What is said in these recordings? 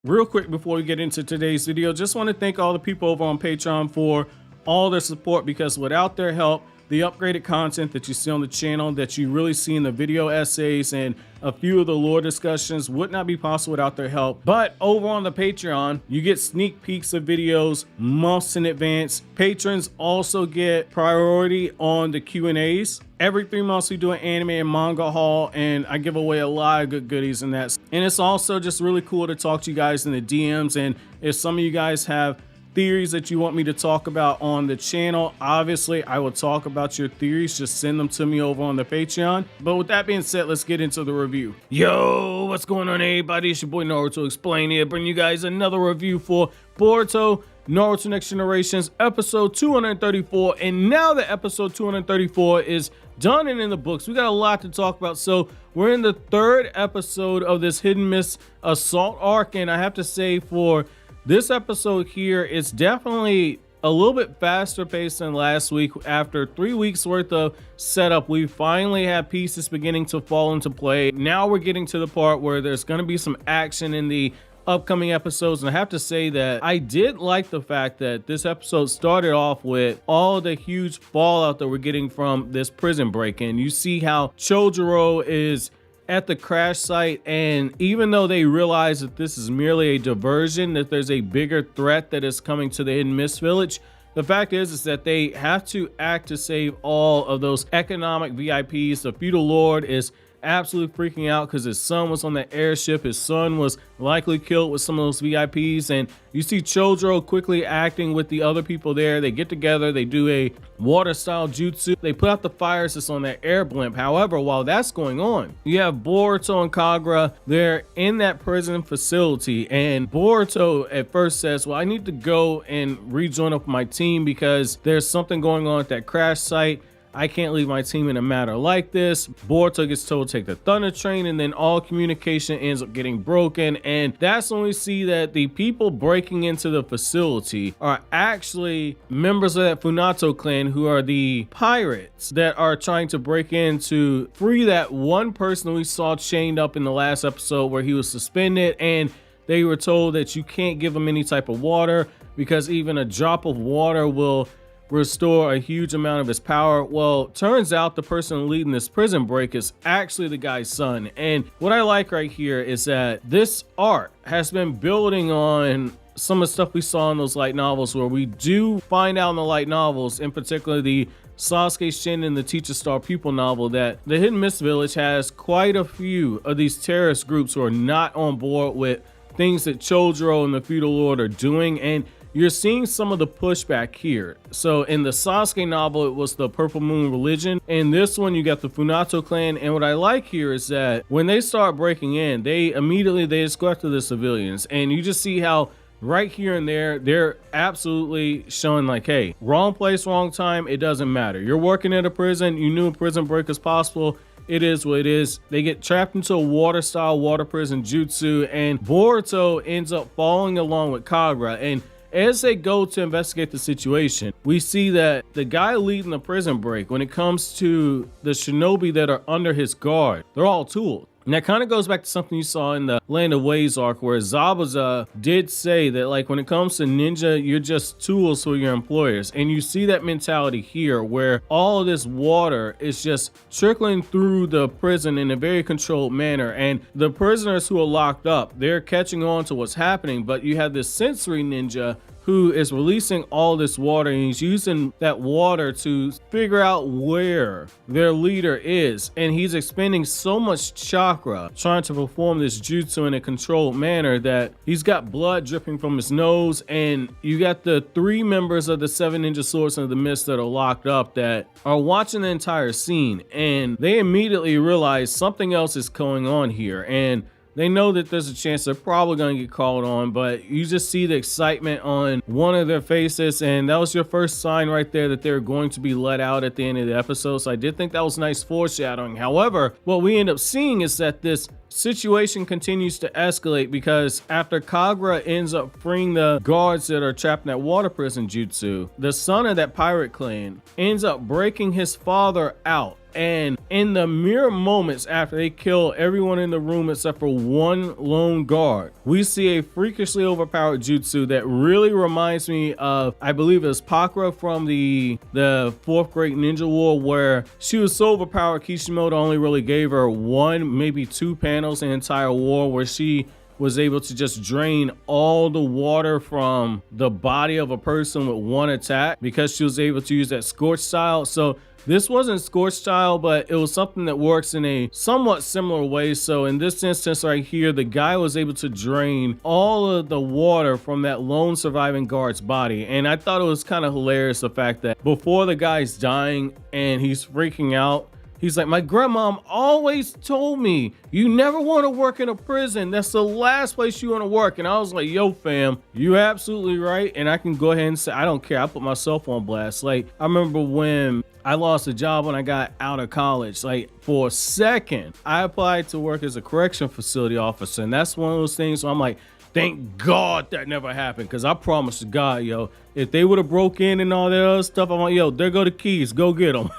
Real quick before we get into today's video, just want to thank all the people over on Patreon for all their support, because without their help, the upgraded content that you see on the channel, that you really see in the video essays and a few of the lore discussions, would not be possible without their help. But over on the Patreon, you get sneak peeks of videos months in advance. Patrons also get priority on the Q&As. Every 3 months we do an anime and manga haul, and I give away a lot of good goodies in that. And it's also just really cool to talk to you guys in the DMs, and if some of you guys have theories that you want me to talk about on the channel, obviously I will talk about your theories. Just send them to me over on the Patreon. But with that being said, let's get into the review. Yo, what's going on, everybody? It's your boy Naruto Explain here, bringing you guys another review for Boruto Naruto Next Generations episode 234. And now that episode 234 is done and in the books, we got a lot to talk about. So we're in the 3rd episode of this hidden miss assault arc, and I have to say, for this episode here, it's definitely a little bit faster paced than last week. After 3 weeks worth of setup, we finally have pieces beginning to fall into play. Now we're getting to the part where there's going to be some action in the upcoming episodes, and I have to say that I did like the fact that this episode started off with all the huge fallout that we're getting from this prison break-in. You see how Chojuro is at the crash site, and even though they realize that this is merely a diversion, that there's a bigger threat that is coming to the Hidden Mist village, the fact is that they have to act to save all of those economic VIPs. The feudal lord is absolutely freaking out because his son was on the airship. His son was likely killed with some of those VIPs, and you see Chojuro quickly acting with the other people there. They get together, they do a water style jutsu, they put out the fires that's on that air blimp. However, while that's going on, you have Boruto and Kagura. They're in that prison facility, and Boruto at first says, well, I need to go and rejoin up my team because there's something going on at that crash site. I can't leave my team in a matter like this. Boruto gets told to take the Thunder Train, and then all communication ends up getting broken. And that's when we see that the people breaking into the facility are actually members of that Funato clan, who are the pirates that are trying to break in to free that one person we saw chained up in the last episode where he was suspended. And they were told that you can't give him any type of water because even a drop of water will restore a huge amount of his power. Well, turns out the person leading this prison break is actually the guy's son. And what I like right here is that this arc has been building on some of the stuff we saw in those light novels, where we do find out in the light novels, in particular the Sasuke Shin and the Teacher Star Pupil novel, that the Hidden Mist Village has quite a few of these terrorist groups who are not on board with things that Chojuro and the feudal lord are doing, and you're seeing some of the pushback here. So in the Sasuke novel, it was the Purple Moon religion. In this one, you got the Funato clan. And what I like here is that when they start breaking in, they just go after the civilians. And you just see how right here and there, they're absolutely showing like, hey, wrong place, wrong time. It doesn't matter. You're working at a prison. You knew a prison break was possible. It is what it is. They get trapped into a water prison jutsu, and Boruto ends up following along with Kagura. And as they go to investigate the situation, we see that the guy leading the prison break, when it comes to the shinobi that are under his guard, they're all tools. And that kind of goes back to something you saw in the Land of Waves arc, where Zabuza did say that, like, when it comes to ninja, you're just tools for your employers. And you see that mentality here, where all of this water is just trickling through the prison in a very controlled manner. And the prisoners who are locked up, they're catching on to what's happening. But you have this sensory ninja who is releasing all this water, and he's using that water to figure out where their leader is. And he's expending so much chakra trying to perform this jutsu in a controlled manner that he's got blood dripping from his nose. And you got the 3 members of the 7 Ninja Swordsmen of the Mist that are locked up that are watching the entire scene, and they immediately realize something else is going on here. And they know that there's a chance they're probably going to get called on, but you just see the excitement on one of their faces, and that was your first sign right there that they're going to be let out at the end of the episode. So I did think that was nice foreshadowing. However, what we end up seeing is that this situation continues to escalate because after Kagura ends up freeing the guards that are trapped in that water prison jutsu, the son of that pirate clan ends up breaking his father out. And in the mere moments after they kill everyone in the room except for one lone guard, we see a freakishly overpowered jutsu that really reminds me of, I believe it's Pakura from the fourth Great Ninja War, where she was so overpowered Kishimoto only really gave her one, maybe two panels in the entire war, where she was able to just drain all the water from the body of a person with one attack because she was able to use that scorch style. So this wasn't scorch style, but it was something that works in a somewhat similar way. So in this instance right here, the guy was able to drain all of the water from that lone surviving guard's body. And I thought it was kind of hilarious, the fact that before the guy's dying and he's freaking out, he's like, my grandmom always told me you never want to work in a prison. That's the last place you want to work. And I was like, yo, fam, you absolutely right. And I can go ahead and say, I don't care. I put myself on blast. Like, I remember when I lost a job when I got out of college. Like, for a second, I applied to work as a correction facility officer. And that's one of those things where I'm like, thank God that never happened. Because I promise to God, yo, if they would have broke in and all that other stuff, I'm like, yo, there go the keys. Go get them.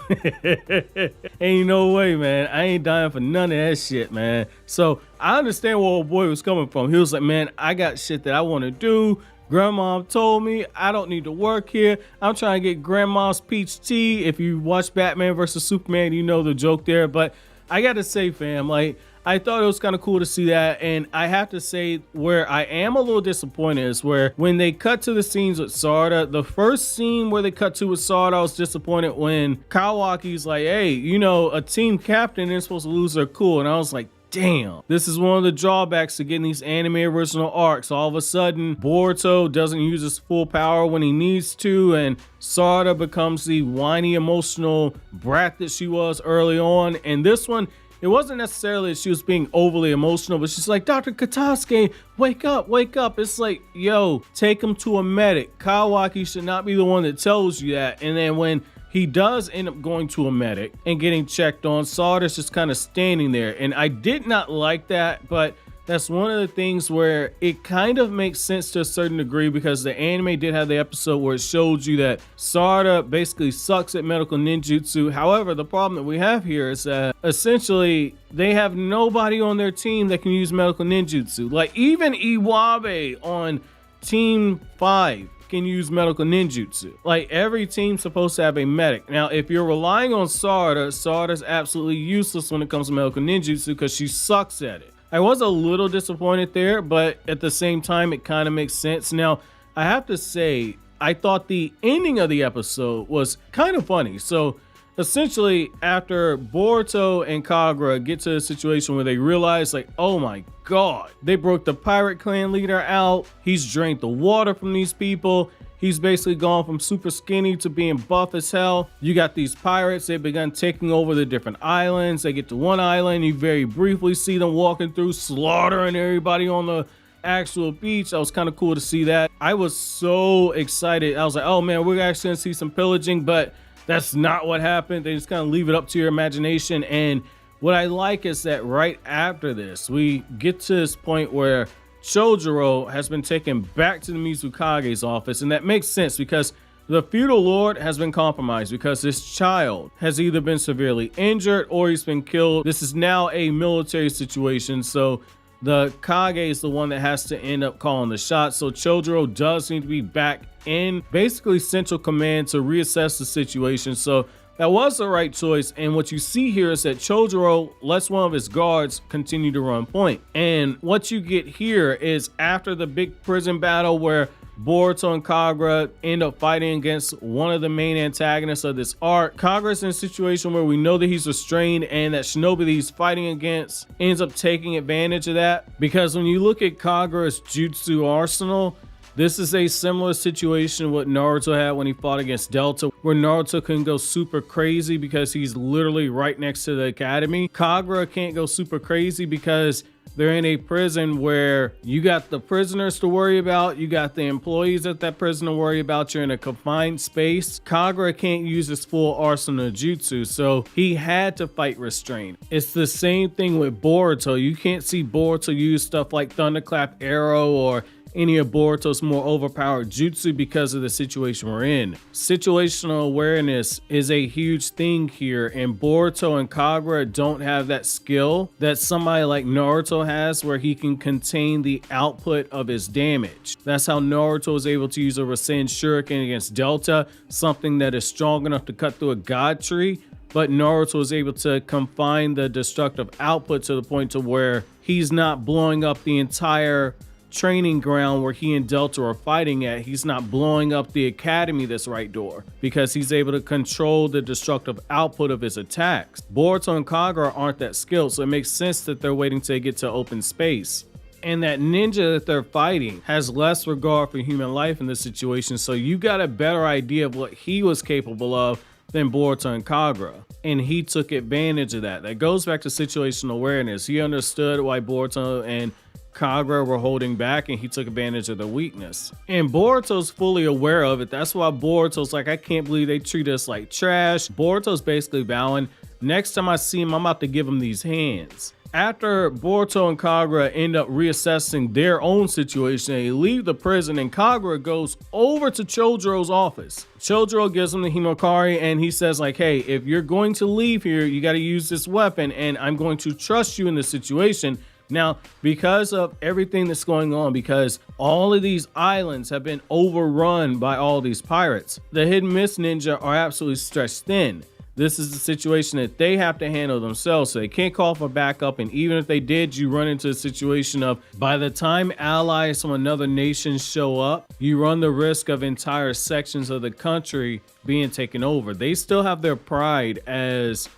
Ain't no way, man. I ain't dying for none of that shit, man. So I understand where old boy was coming from. He was like, man, I got shit that I want to do. Grandma told me I don't need to work here. I'm trying to get grandma's peach tea. If you watch Batman versus Superman, you know the joke there. But I got to say, fam, like, I thought it was kind of cool to see that. And I have to say, where I am a little disappointed is where when they cut to the scenes with Sarada, the first scene where they cut to with Sarada, I was disappointed when Kawaki's like, hey, you know, a team captain isn't supposed to lose their cool. And I was like, damn, this is one of the drawbacks to getting these anime original arcs. All of a sudden, Boruto doesn't use his full power when he needs to, and Sarada becomes the whiny, emotional brat that she was early on. And this one, it wasn't necessarily that she was being overly emotional, but she's like, Dr. Katasuke, wake up, wake up. It's like, yo, take him to a medic. Kawaki should not be the one that tells you that. And then when he does end up going to a medic and getting checked on, Sarada's just kind of standing there. And I did not like that, but that's one of the things where it kind of makes sense to a certain degree, because the anime did have the episode where it showed you that Sarada basically sucks at medical ninjutsu. However, the problem that we have here is that essentially they have nobody on their team that can use medical ninjutsu. Like, even Iwabe on Team 5 can use medical ninjutsu. Like, every team's supposed to have a medic. Now, if you're relying on Sarada, Sarada's absolutely useless when it comes to medical ninjutsu because she sucks at it. I was a little disappointed there, but at the same time, it kind of makes sense. Now, I have to say, I thought the ending of the episode was kind of funny. So essentially, after Boruto and Kagura get to a situation where they realize, like, oh my God, they broke the pirate clan leader out. He's drained the water from these people. He's basically gone from super skinny to being buff as hell. You got these pirates. They've begun taking over the different islands. They get to one island. You very briefly see them walking through, slaughtering everybody on the actual beach. That was kind of cool to see that. I was so excited. I was like, oh man, we're actually gonna see some pillaging, but that's not what happened. They just kind of leave it up to your imagination. And what I like is that right after this, we get to this point where Chojuro has been taken back to the Mizukage's office, and that makes sense because the feudal lord has been compromised because this child has either been severely injured or he's been killed. This is now a military situation, so the Kage is the one that has to end up calling the shots. So Chojuro does need to be back in basically central command to reassess the situation. So that was the right choice. And what you see here is that Chojuro lets one of his guards continue to run point. And what you get here is after the big prison battle where Boruto and Kagura end up fighting against one of the main antagonists of this arc. Kagura's in a situation where we know that he's restrained, and that shinobi that he's fighting against ends up taking advantage of that. Because when you look at Kagura's jutsu arsenal, this is a similar situation what Naruto had when he fought against Delta, where Naruto can go super crazy because he's literally right next to the academy. Kagura can't go super crazy because They're in a prison where you got the prisoners to worry about, you got the employees at that prison to worry about, you're in a confined space. Kagura can't use his full arsenal of jutsu, so he had to fight restrained. It's the same thing with Boruto. You can't see Boruto use stuff like Thunderclap Arrow or any of Boruto's more overpowered jutsu because of the situation we're in. Situational awareness is a huge thing here, and Boruto and Kagura don't have that skill that somebody like Naruto has, where he can contain the output of his damage. That's how Naruto is able to use a Rasen Shuriken against Delta, something that is strong enough to cut through a god tree, but Naruto is able to confine the destructive output to the point to where he's not blowing up the entire training ground where he and Delta are fighting at. He's not blowing up the academy that's right door because he's able to control the destructive output of his attacks. Boruto and Kagura aren't that skilled, so it makes sense that they're waiting to get to open space. And that ninja that they're fighting has less regard for human life in this situation, so you got a better idea of what he was capable of than Boruto and Kagura. And he took advantage of that. That goes back to situational awareness. He understood why Boruto and Kagura were holding back, and he took advantage of the weakness. And Boruto's fully aware of it. That's why Boruto's like, I can't believe they treat us like trash. Boruto's basically vowing, next time I see him, I'm about to give him these hands. After Boruto and Kagura end up reassessing their own situation, they leave the prison, and Kagura goes over to Chojiro's office. Chojiro gives him the Himokari, and he says like, hey, if you're going to leave here, you got to use this weapon, and I'm going to trust you in this situation. Now, because of everything that's going on, because all of these islands have been overrun by all these pirates, the Hidden Mist Ninja are absolutely stretched thin. This is the situation that they have to handle themselves, so they can't call for backup. And even if they did, you run into a situation of, by the time allies from another nation show up, you run the risk of entire sections of the country being taken over. They still have their pride as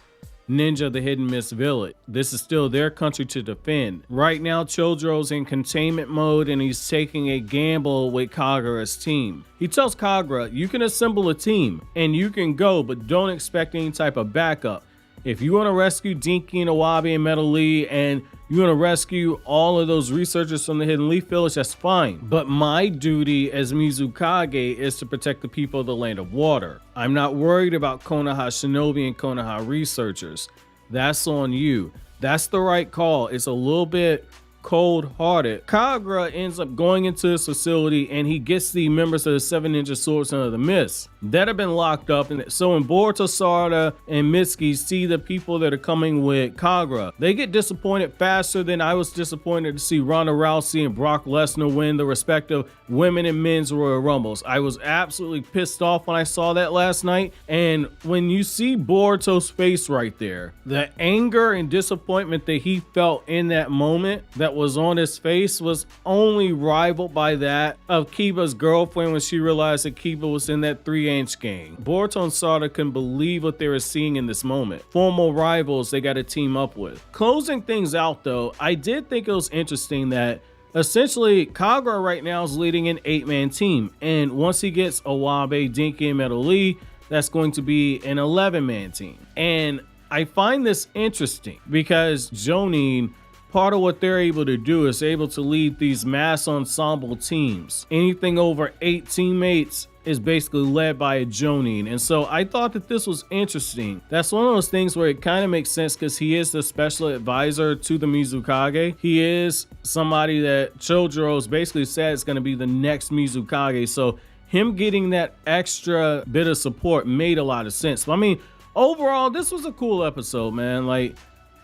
Ninja the Hidden Mist Village. This is still their country to defend. Right now, Chojiro's in containment mode, and he's taking a gamble with Kagura's team. He tells Kagura, you can assemble a team and you can go, but don't expect any type of backup. If you want to rescue Dinky and Awabi and Metal Lee, and you want to rescue all of those researchers from the Hidden Leaf Village, that's fine. But my duty as Mizukage is to protect the people of the Land of Water. I'm not worried about Konoha Shinobi and Konoha researchers. That's on you. That's the right call. It's a little bit cold-hearted. Kagura ends up going into this facility, and he gets the members of the Seven Ninja Swordsmen of the Mist that have been locked up. And so when Boruto, Sarada, and Mitsuki see the people that are coming with Kagura, they get disappointed faster than I was disappointed to see Ronda Rousey and Brock Lesnar win the respective women and men's Royal Rumbles. I was absolutely pissed off when I saw that last night. And when you see Boruto's face right there, the anger and disappointment that he felt in that moment that was on his face was only rivaled by that of Kiba's girlfriend when she realized that Kiba was in that 3-inch gang. Boruto and Sarada couldn't believe what they were seeing in this moment. Formal rivals they got to team up with. Closing things out though, I did think it was interesting that essentially Kagura right now is leading an 8-man team, and once he gets Awabe, Dinky, and Metal Lee, that's going to be an 11-man team. And I find this interesting because Jonin, part of what they're able to do is able to lead these mass ensemble teams. Anything over 8 teammates is basically led by a Jonin. And so I thought that this was interesting. That's one of those things where it kind of makes sense because he is the special advisor to the Mizukage. He is somebody that Chojiro's basically said is going to be the next Mizukage. So him getting that extra bit of support made a lot of sense. I mean, overall, this was a cool episode, man. Like,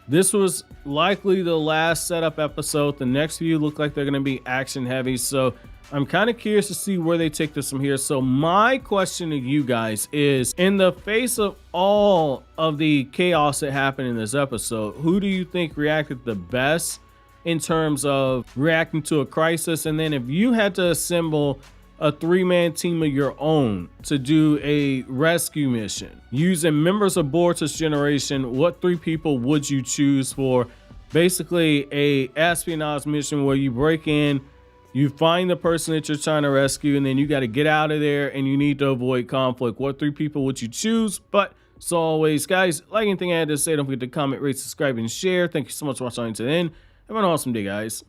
this was likely the last setup episode. The next few look like they're going to be action heavy. So I'm kind of curious to see where they take this from here. So my question to you guys is, in the face of all of the chaos that happened in this episode, who do you think reacted the best in terms of reacting to a crisis? And then if you had to assemble a 3-man team of your own to do a rescue mission using members of Boruto's generation, what 3 people would you choose for basically a espionage mission where you break in, you find the person that you're trying to rescue, and then you got to get out of there and you need to avoid conflict? What 3 people would you choose? But as always, guys, like anything I had to say, don't forget to comment, rate, subscribe, and share. Thank you so much for watching until the end. Have an awesome day, guys.